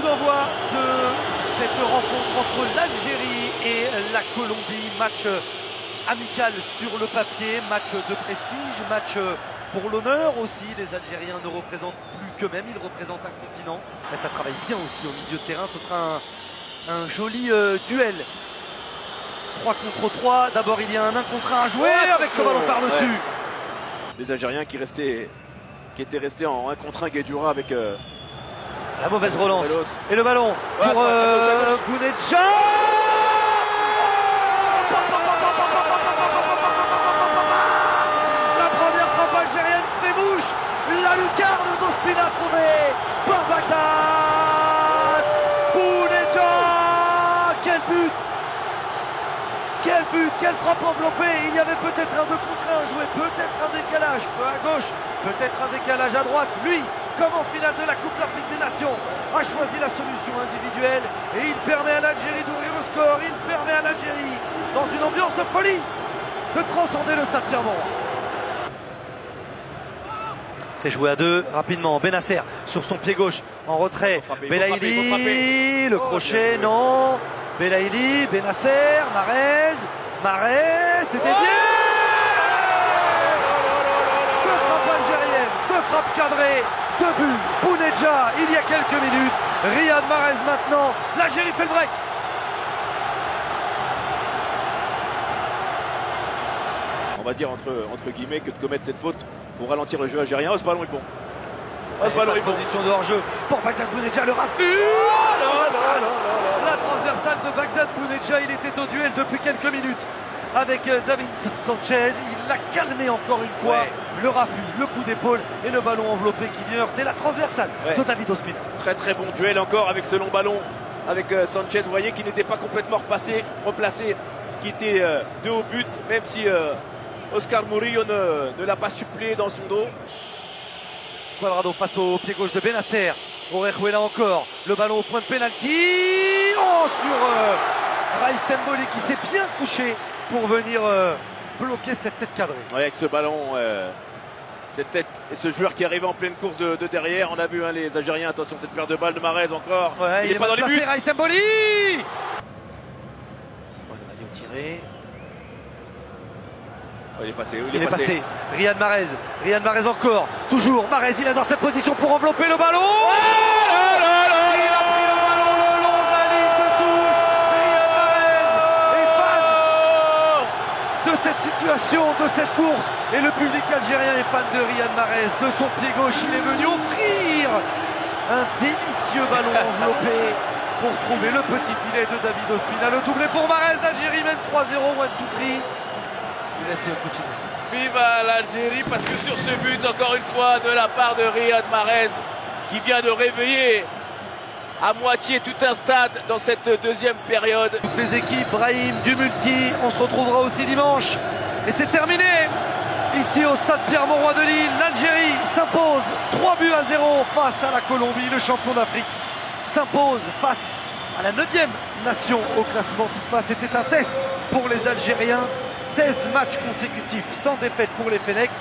d'envoi de cette rencontre entre l'Algérie et la Colombie. Match amical sur le papier, match de prestige, match pour l'honneur aussi. Les Algériens ne représentent plus qu'eux-mêmes, ils représentent un continent. Mais ça travaille bien aussi au milieu de terrain, ce sera un joli duel. 3 contre 3, d'abord il y a un 1 contre 1 à jouer avec ce ballon par-dessus. Les Algériens qui étaient restés en 1 contre 1 Guedjura avec la mauvaise relance. Et le ballon pour Bounedjah. La première frappe algérienne fait mouche. La lucarne d'Ospina trouvée par Bagdad. Bounedjah. Quel but! Quel but, quelle frappe enveloppée. Il y avait peut-être un 2 contre 1 joué, peut-être un décalage, peu à gauche, peut-être un décalage à droite. Lui, comme en finale de la Coupe d'Afrique des Nations, a choisi la solution individuelle et il permet à l'Algérie d'ouvrir le score. Il permet à l'Algérie, dans une ambiance de folie, de transcender le stade Pierre-Mauroy. C'est joué à 2 rapidement. Benasser sur son pied gauche en retrait. Belaïli, le crochet, non. Belaïli, Benasser, Mahrez, c'est dévié. Deux frappes algériennes, 2 frappes cadrées, 2 buts. Bounedjah il y a quelques minutes. Riyad Mahrez maintenant. L'Algérie fait le break. On va dire entre guillemets que de commettre cette faute pour ralentir le jeu algérien. Oh, ce ballon est bon. Oh, ce ballon est bon. Position de hors-jeu pour Bagdad Bounedjah, le raffut. La transversale de Bagdad Bounedjah, il était au duel depuis quelques minutes avec David Sanchez. Il l'a calmé encore une fois. Ouais. Le raffut, le coup d'épaule et le ballon enveloppé qui vient heurter la transversale de David Ospina. Très très bon duel encore avec ce long ballon avec Sanchez. Vous voyez qu'il n'était pas complètement replacé, qui était de haut but, même si Oscar Murillo ne l'a pas supplé dans son dos. Cuadrado face au pied gauche de Benasser. Orejuela encore. Le ballon au point de pénalty. Oh, sur Raïs Mboli qui s'est bien couché pour venir bloquer cette tête cadrée. Ouais, avec ce ballon, cette tête et ce joueur qui arrivait en pleine course de derrière. On a vu les Algériens. Attention, cette paire de balles de Mahrez encore. Ouais, il est pas dans les buts. Raïs Mboli. Tiré. Oh, il est passé. Riyad Mahrez encore. Toujours Mahrez, il est dans cette position pour envelopper le ballon. Il a pris le ballon le long de la ligne de touche. Riyad Mahrez est fan de cette situation, de cette course. Et le public algérien est fan de Riyad Mahrez. De son pied gauche, il est venu offrir un délicieux ballon enveloppé pour trouver le petit filet de David Ospina. Le doublé pour Mahrez. L'Algérie mène 3-0. One, two, three. Viva l'Algérie, parce que sur ce but, encore une fois, de la part de Riyad Mahrez, qui vient de réveiller à moitié tout un stade dans cette deuxième période. Toutes les équipes, Brahim, du multi, on se retrouvera aussi dimanche. Et c'est terminé. Ici au stade Pierre-Mauroy de Lille, l'Algérie s'impose 3-0 face à la Colombie. Le champion d'Afrique s'impose face à la 9e nation au classement FIFA. C'était un test pour les Algériens. 16 matchs consécutifs sans défaite pour les Fennecs.